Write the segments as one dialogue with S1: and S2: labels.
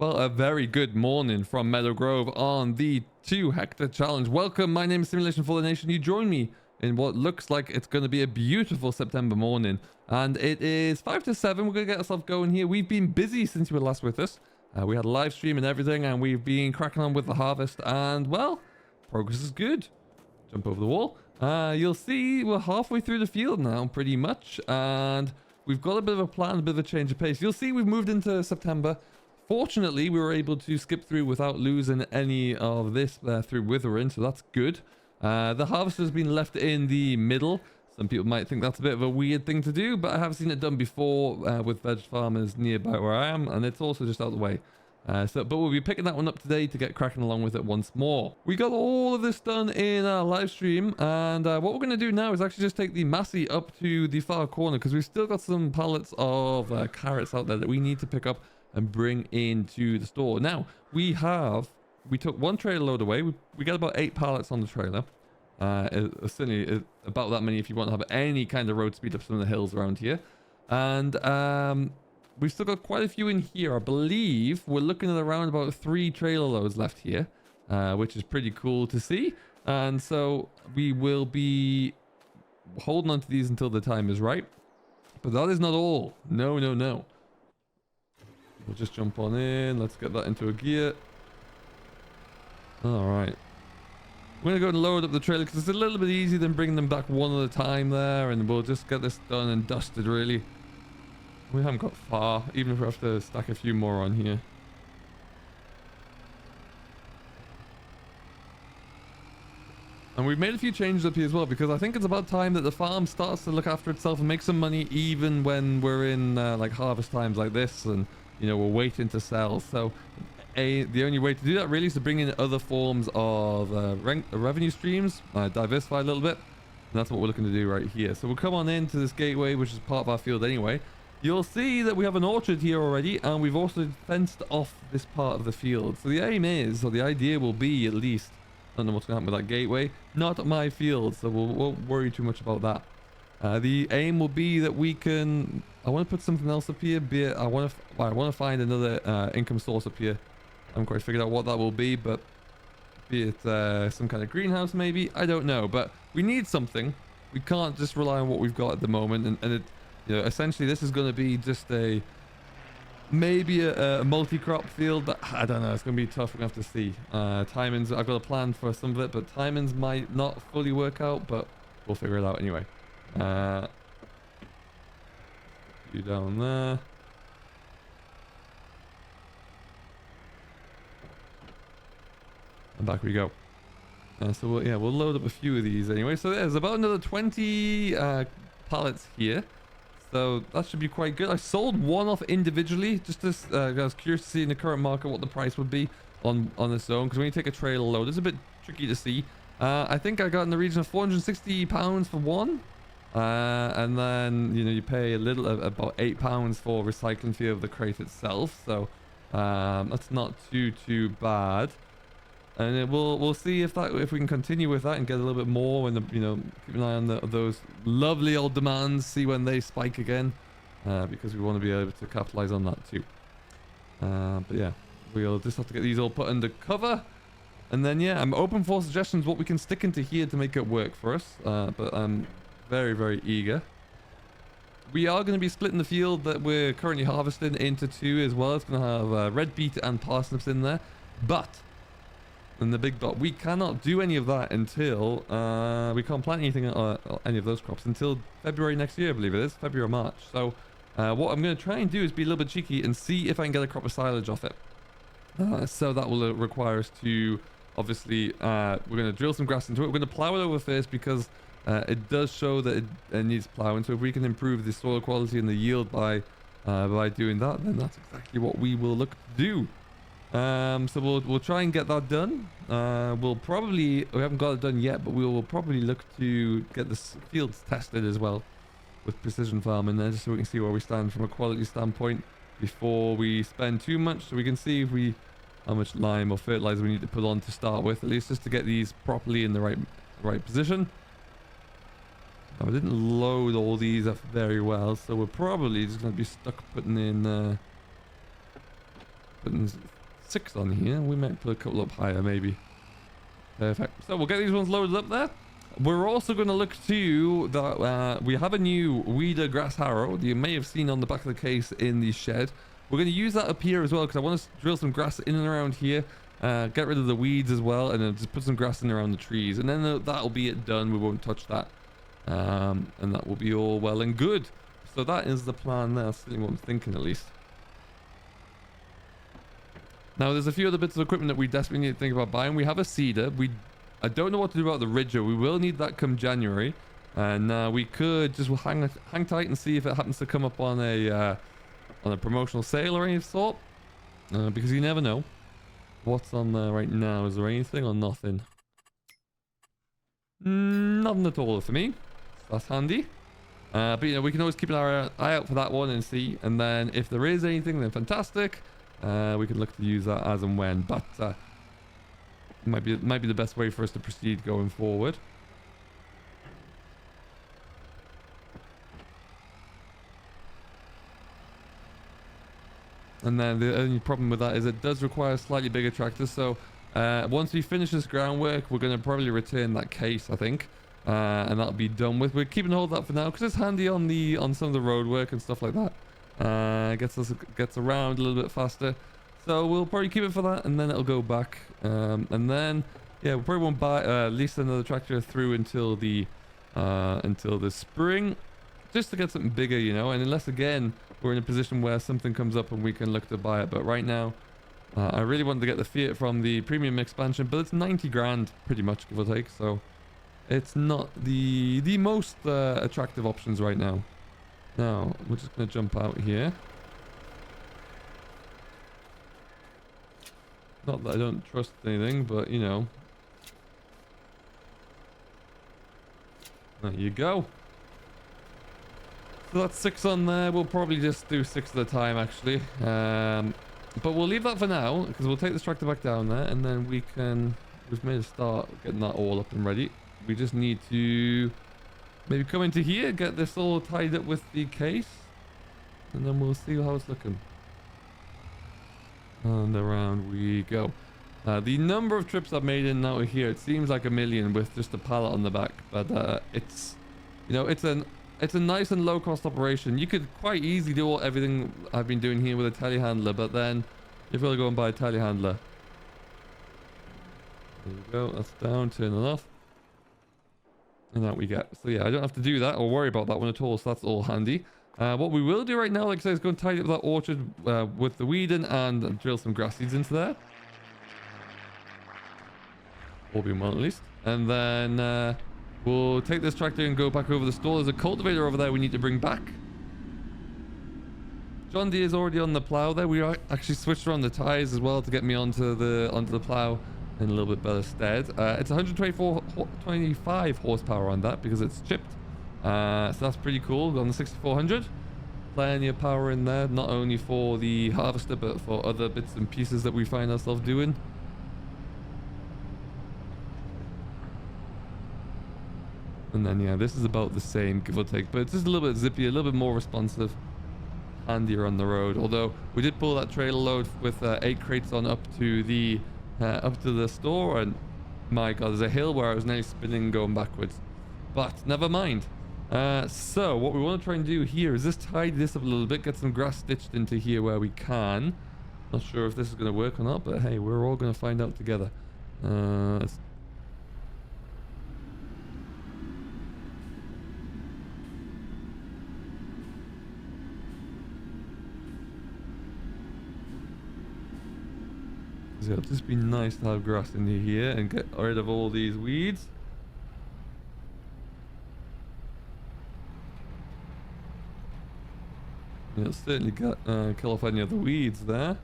S1: Well, a very good morning from Meadow Grove on the 2-hectare challenge. Welcome, my name is Simulation for the Nation. You join me in what looks like it's going to be a beautiful September morning. And it is 5 to 7. We're going to get ourselves going here. We've been busy since you were last with us. We had a live stream and everything, and we've been cracking on with the harvest. And, well, progress is good. Jump over the wall. You'll see we're halfway through the field now, pretty much. And we've got a bit of a plan, a bit of a change of pace. You'll see we've moved into September. Fortunately, we were able to skip through without losing any of this through withering, so that's good. The harvest has been left in the middle. Some people might think that's a bit of a weird thing to do, but I have seen it done before with veg farmers nearby where I am, and it's also just out of the way. But we'll be picking that one up today to get cracking along with it once more. We got all of this done in our live stream, and what we're going to do now is actually just take the Massey up to the far corner, because we've still got some pallets of carrots out there that we need to pick up and bring into the store. Now, we took one trailer load away. We got about 8 pallets on the trailer. Certainly about that many if you want to have any kind of road speed up some of the hills around here. And we've still got quite a few in here. I believe we're looking at around about 3 trailer loads left here, which is pretty cool to see. And so we will be holding on to these until the time is right. But that is not all. No, no, no. We'll just jump on in. Let's get that into a gear. Alright. We're going to go and load up the trailer because it's a little bit easier than bringing them back one at a time there. And we'll just get this done and dusted, really. We haven't got far, even if we have to stack a few more on here. And we've made a few changes up here as well, because I think it's about time that the farm starts to look after itself and make some money, even when we're in like harvest times like this, and you know, we're waiting to sell. So the only way to do that really is to bring in other forms of revenue streams, diversify a little bit, and that's what we're looking to do right here. So we'll come on into this gateway, which is part of our field anyway. You'll see that we have an orchard here already, and we've also fenced off this part of the field. So the aim is, or the idea will be at least, I don't know what's going to happen with that gateway, not my field, so we won't worry too much about that. The aim will be that we can, I want to put something else up here, be it, I want to find another income source up here. I haven't quite figured out what that will be, but be it some kind of greenhouse maybe, I don't know, but we need something. We can't just rely on what we've got at the moment, and it, you know, essentially this is going to be just maybe a multi-crop field, but I don't know, it's going to be tough. We're going to have to see. Timings, I've got a plan for some of it, but timings might not fully work out, but we'll figure it out anyway. You down there. And back we go. So we'll load up a few of these anyway. So there's about another 20 pallets here. So that should be quite good. I sold one off individually, just to, I was curious to see in the current market what the price would be on its own, because when you take a trailer load, it's a bit tricky to see. I think I got in the region of £460 for one, and then you know, you pay a little about £8 for recycling fee of the crate itself. So that's not too bad. And we'll see if we can continue with that and get a little bit more, and you know, keep an eye on those lovely old demands, see when they spike again, because we want to be able to capitalize on that too. But yeah, we'll just have to get these all put under cover, and then yeah, I'm open for suggestions what we can stick into here to make it work for us. But I'm very eager. We are going to be splitting the field that we're currently harvesting into 2 as well. It's going to have red beet and parsnips in there, but. And the big but we cannot do any of that until we can't plant anything any of those crops until February next year, I believe it is, February or March. So what I'm going to try and do is be a little bit cheeky and see if I can get a crop of silage off it. So that will require us to obviously we're going to drill some grass into it. We're going to plow it over first, because it does show that it needs plowing. So if we can improve the soil quality and the yield by doing that, then that's exactly what we will look to do. So we'll try and get that done. We haven't got it done yet, but we will probably look to get the fields tested as well with precision farming there, just so we can see where we stand from a quality standpoint before we spend too much, so we can see how much lime or fertilizer we need to put on to start with, at least just to get these properly in the right position. I didn't load all these up very well, so we're probably just going to be stuck putting 6 on here. We might put a couple up higher, maybe. Perfect. So we'll get these ones loaded up there. We're also going to look to that. We have a new weeder grass harrow that you may have seen on the back of the case in the shed. We're going to use that up here as well because I want to drill some grass in and around here. Get rid of the weeds as well, and then just put some grass in around the trees, and then that'll be it done. We won't touch that, and that will be all well and good. So that is the plan there. That's what I'm thinking, at least. Now there's a few other bits of equipment that we desperately need to think about buying. We have a seeder. I don't know what to do about the ridger. We will need that come January, and we could just hang tight and see if it happens to come up on a promotional sale or any sort, because you never know. What's on there right now? Is there anything or nothing? Nothing at all for me. So that's handy. But you know, we can always keep an eye out for that one and see. And then if there is anything, then fantastic. We can look to use that as and when. But might be the best way for us to proceed going forward. And then the only problem with that is it does require slightly bigger tractors. So once we finish this groundwork, we're going to probably return that case, I think, and that'll be done with. We're keeping hold of that for now because it's handy on some of the road work and stuff like that. Gets around a little bit faster. So we'll probably keep it for that, and then it'll go back. And then yeah, we probably won't buy lease another tractor through until the spring, just to get something bigger, you know. And unless again we're in a position where something comes up and we can look to buy it. But right now, I really wanted to get the Fiat from the premium expansion, but it's 90 grand pretty much, give or take. So it's not the most attractive options right now. Now, we're just going to jump out here. Not that I don't trust anything, but you know. There you go. So that's 6 on there. We'll probably just do 6 at a time, actually. But we'll leave that for now, because we'll take this tractor back down there, and then we've made a start getting that all up and ready. We just need to maybe come into here, get this all tied up with the case, and then we'll see how it's looking. And around we go. The number of trips I've made in and out of here, it seems like a million with just a pallet on the back, but it's, you know, it's a nice and low cost operation. You could quite easily do everything I've been doing here with a telehandler, but then you've got to go and buy a telehandler. There you go, that's down, turn it off. And out we get. So yeah, I don't have to do that or worry about that one at all, so that's all handy. What we will do right now, like I said, is go and tidy up that orchard with the weeding and drill some grass seeds into there. All being well, at least. And then we'll take this tractor and go back over the store. There's a cultivator over there we need to bring back. John D is already on the plow there. We actually switched around the tires as well to get me onto the plow in a little bit better stead. It's 125 horsepower on that because it's chipped. So that's pretty cool. On the 6400, plenty of power in there, not only for the harvester but for other bits and pieces that we find ourselves doing. And then yeah, this is about the same, give or take, but it's just a little bit zippy, a little bit more responsive, handier on the road. Although we did pull that trailer load with 8 crates on up to the store, and my god, there's a hill where I was nearly spinning going backwards, but never mind. So what we want to try and do here is just tidy this up a little bit, get some grass stitched into here where we can. Not sure if this is going to work or not, but hey, we're all going to find out together. So it'll just be nice to have grass in here and get rid of all these weeds. It'll certainly kill off any of the weeds there.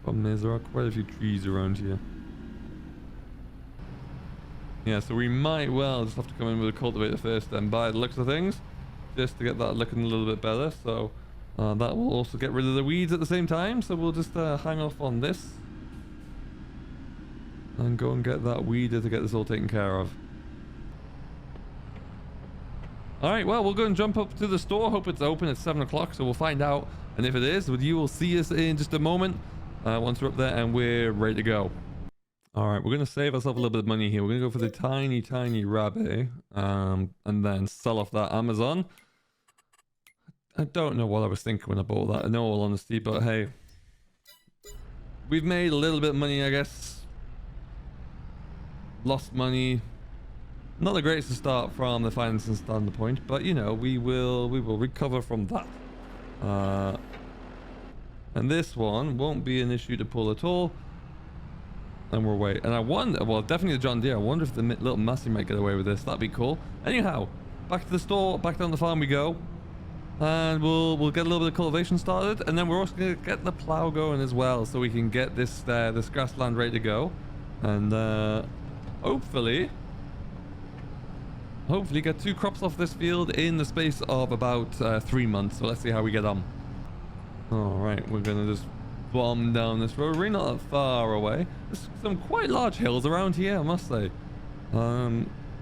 S1: Problem is there are quite a few trees around here. Yeah, so we might well just have to come in with a cultivator first then, by the looks of things, just to get that looking a little bit better. So that will also get rid of the weeds at the same time, so we'll just hang off on this and go and get that weeder to get this all taken care of. All right, well, we'll go and jump up to the store. Hope it's open at 7 o'clock, so we'll find out. And if it is, you will see us in just a moment once we're up there and we're ready to go. All right, we're going to save ourselves a little bit of money here. We're going to go for the tiny rabbit and then sell off that Amazon. I don't know what I was thinking when I bought that, in all honesty, but hey. We've made a little bit of money, I guess. Lost money. Not the greatest to start from the financing standpoint, but you know, we will recover from that. And this one won't be an issue to pull at all. And we're away. And I wonder, well, definitely the John Deere. I wonder if the little Massey might get away with this. That'd be cool. Anyhow, back to the store, back down the farm we go. And we'll get a little bit of cultivation started, and then we're also going to get the plow going as well, so we can get this grassland ready to go, and hopefully get 2 crops off this field in the space of about 3 months. So let's see how we get on. All right, we're going to just bomb down this road. We're not that far away. There's some quite large hills around here, I must say.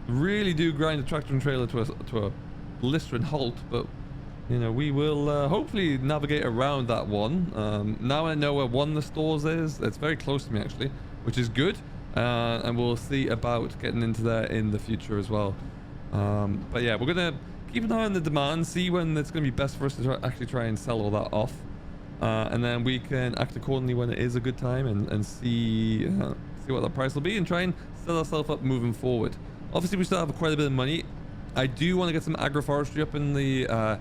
S1: Really do grind the tractor and trailer to a blistering halt, but you know, we will hopefully navigate around that one. Now I know where one of the stores is. It's very close to me, actually, which is good. And we'll see about getting into there in the future as well. But yeah, we're going to keep an eye on the demand, see when it's going to be best for us to actually try and sell all that off. And then we can act accordingly when it is a good time and see what that price will be and try and set ourselves up moving forward. Obviously, we still have quite a bit of money. I do want to get some agroforestry up in the...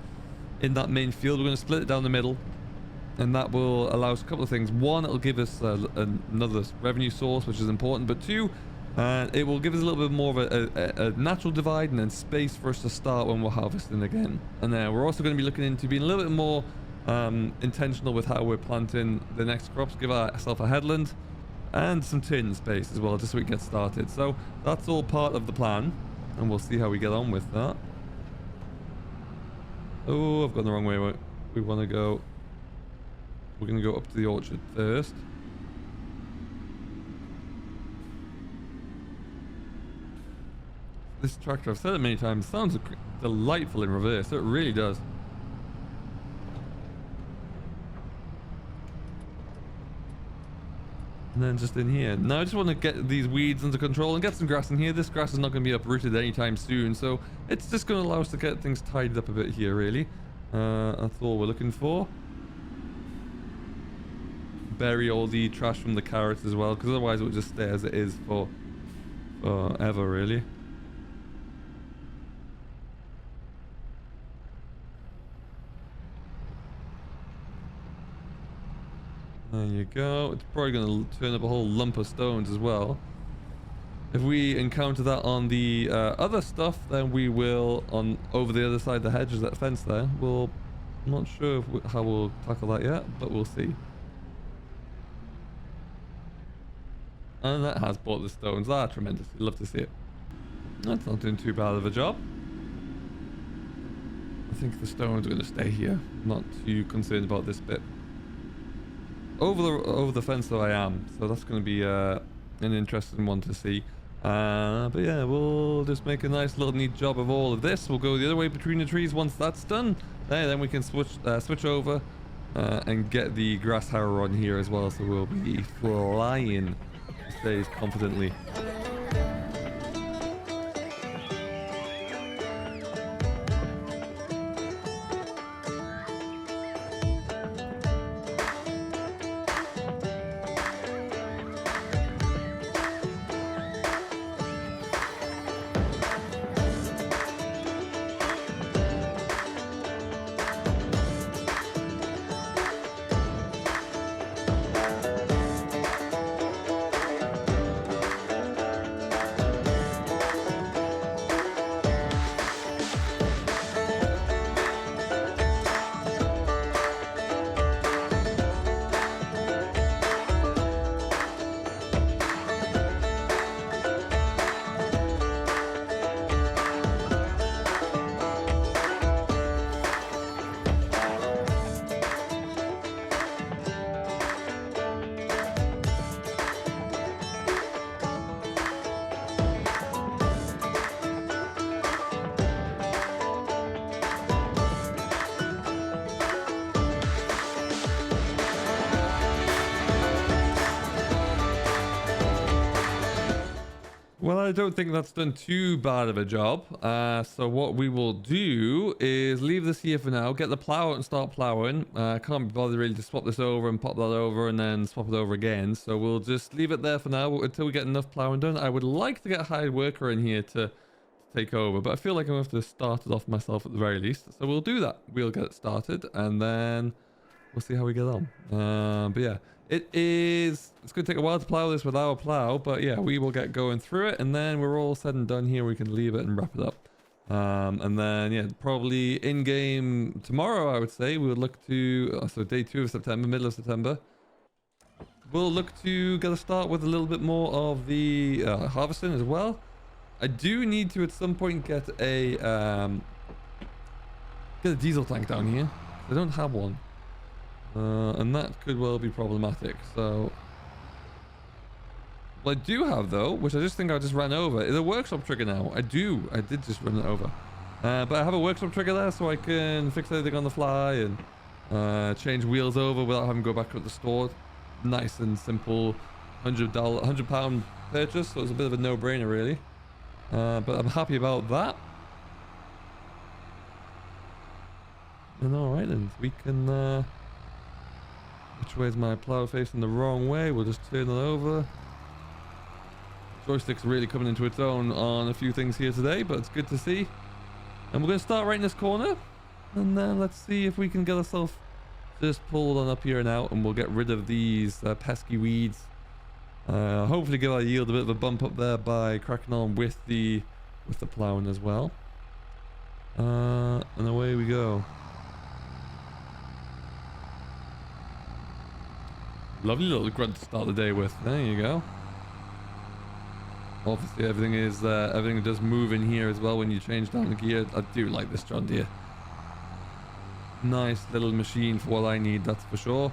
S1: in that main field. We're going to split it down the middle, and that will allow us a couple of things. One, it'll give us another revenue source, which is important, but two, it will give us a little bit more of a natural divide and then space for us to start when we're harvesting again. And then we're also going to be looking into being a little bit more intentional with how we're planting the next crops, give ourselves a headland and some tin space as well, just so we can get started. So that's all part of the plan, and we'll see how we get on with that. Oh, I've gone the wrong way. We want to go... We're going to go up to the orchard first. This tractor, I've said it many times, sounds delightful in reverse. It really does. And then just in here. Now I just want to get these weeds under control and get some grass in here. This grass is not going to be uprooted anytime soon, so it's just going to allow us to get things tidied up a bit here, really. That's all we're looking for. Bury all the trash from the carrots as well, because otherwise it will just stay as it is for forever, really. There you go. It's probably going to turn up a whole lump of stones as well. If we encounter that on the other stuff, then we will, over the other side of the hedge, that fence there. I'm not sure how we'll tackle that yet, but we'll see. And that has brought the stones. Ah, tremendous. You'd love to see it. That's not doing too bad of a job. I think the stones are going to stay here. I'm not too concerned about this bit. Over the fence though I am, so that's going to be an interesting one to see. But yeah, we'll just make a nice little neat job of all of this. We'll go the other way between the trees once that's done. Then we can switch over and get the grass harrower on here as well, so we'll be flying, stays confidently. Well, I don't think that's done too bad of a job. So what we will do is leave this here for now, get the plow out and start plowing. Can't be bothered really to swap this over and pop that over and then swap it over again. So we'll just leave it there for now until we get enough plowing done. I would like to get a hired worker in here to take over, but I feel like I'm going to have to start it off myself at the very least. So we'll do that. We'll get it started and then we'll see how we get on. But yeah. It's going to take a while to plow this with our plow, but yeah, we will get going through it, and then we're all said and done here. We can leave it and wrap it up. And then, yeah, probably in-game tomorrow, I would say, we would look to, so day 2 of September, middle of September, we'll look to get a start with a little bit more of the harvesting as well. I do need to, at some point, get a diesel tank down here. I don't have one. And that could well be problematic. So what I do have though, which I just think I just ran over, is a workshop trigger now. I did just run it over. But I have a workshop trigger there so I can fix everything on the fly and change wheels over without having to go back to the store. Nice and simple £100 purchase, so it's a bit of a no-brainer really. But I'm happy about that. And alright then, we can which way is my plow facing the wrong way? We'll just turn it over. Joystick's really coming into its own on a few things here today, but it's good to see. And we're going to start right in this corner. And then let's see if we can get ourselves just pulled on up here and out, and we'll get rid of these pesky weeds. Hopefully give our yield a bit of a bump up there by cracking on with the plowing as well. And away we go. Lovely little grunt to start the day with. There you go. Obviously everything does move in here as well when you change down the gear. I do like this John Deere. Nice little machine for what I need, that's for sure.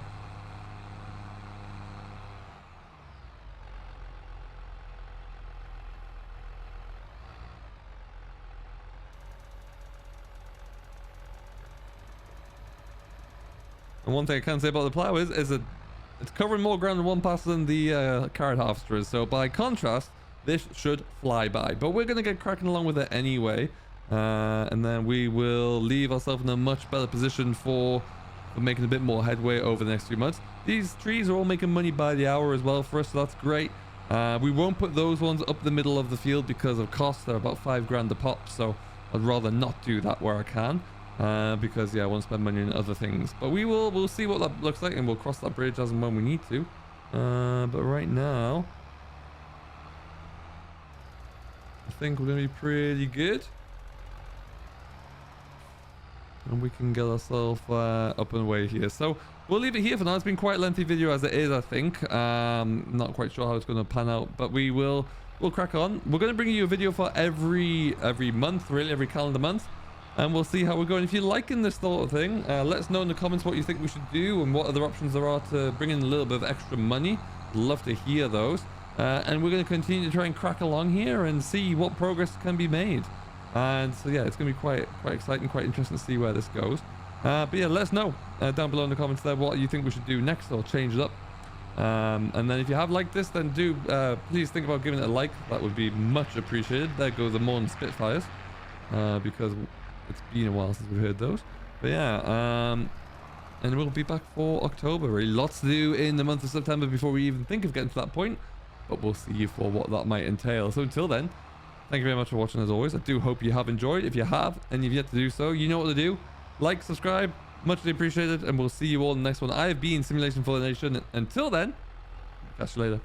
S1: And one thing I can say about the plow is that it's covering more ground in one pass than the carrot harvester is. So by contrast, this should fly by. But we're going to get cracking along with it anyway. And then we will leave ourselves in a much better position for making a bit more headway over the next few months. These trees are all making money by the hour as well for us, so that's great. We won't put those ones up the middle of the field because of cost. They're about $5 a pop, so I'd rather not do that where I can. Because yeah, I want to spend money on other things, but we'll see what that looks like, and we'll cross that bridge as and when we need to. But right now, I think we're gonna be pretty good, and we can get ourselves up and away here. So we'll leave it here for now. It's been quite a lengthy video as it is, I think. Not quite sure how it's going to pan out, but we'll crack on. We're going to bring you a video for every month, really, every calendar month. And we'll see how we're going. If you're liking this sort of thing, let us know in the comments what you think we should do and what other options there are to bring in a little bit of extra money. Love to hear those. And we're going to continue to try and crack along here and see what progress can be made. And so yeah, it's going to be quite exciting, quite interesting to see where this goes. But yeah, let us know down below in the comments there what you think we should do next or change it up. And then if you have liked this, then do please think about giving it a like. That would be much appreciated. There go the Morning Spitfires, because it's been a while since we've heard those. But yeah, and we'll be back for October. Really lots to do in the month of September before we even think of getting to that point, but we'll see you for what that might entail. So until then, thank you very much for watching as always. I do hope you have enjoyed. If you have and you've yet to do so, you know what to do. Like, subscribe, muchly appreciated, and we'll see you all in the next one. I have been Simulation for the Nation. Until then, catch you later.